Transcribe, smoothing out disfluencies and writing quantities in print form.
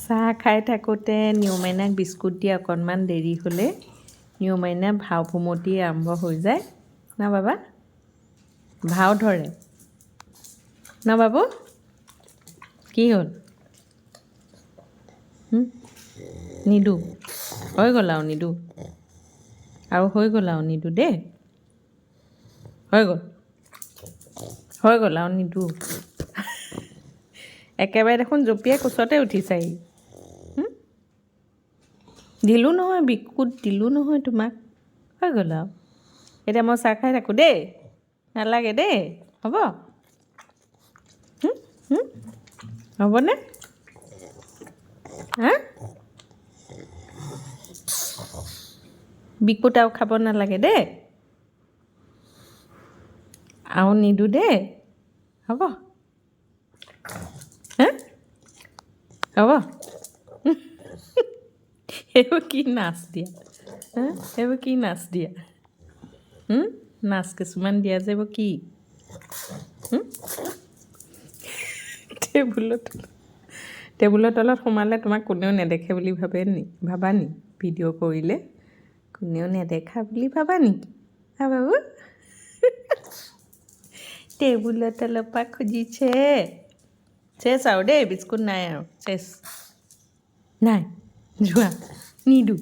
চাহ খাই থাকোঁতে নিয়মাইনাক বিস্কুট দি অকণমান দেৰি হ'লে নিয়মাইনা ভাও ভুমতি আৰম্ভ হৈ যায় ন বাবা ভাও ধৰে ন বাবু কি হ'ল নিদো হৈ গ'ল আৰু নিদো দেই হৈ গ'ল আৰু নিদো একেবাৰে দেখোন জঁপিয়াই কোচতে উঠিছাহি দিলোঁ নহয় বিস্কুট দিলোঁ নহয় তোমাক হৈ গ'ল আৰু এতিয়া মই চাহ খাই থাকোঁ দেই নালাগে দেই হ'ব হ'বনে হা বিস্কুট আৰু খাব নালাগে দেই আৰু নিদো দেই হ'ব হা হ'ব এইবোৰ কি নাচ দিয়া এইবোৰ কি নাচ দিয়া নাচ কিছুমান দিয়া যে এইবোৰ কি টেবুলৰ তলত সোমালে তোমাক কোনেও নেদেখে বুলি ভাবা নি ভিডিঅ' কৰিলে কোনেও নেদেখা বুলি ভাবা নেকি বাবু টেবুলৰ তলৰ পৰা খুজিছে চেছ আৰু দেই বিস্কুট নাই আৰু চেছ নাই যোৱা নিদো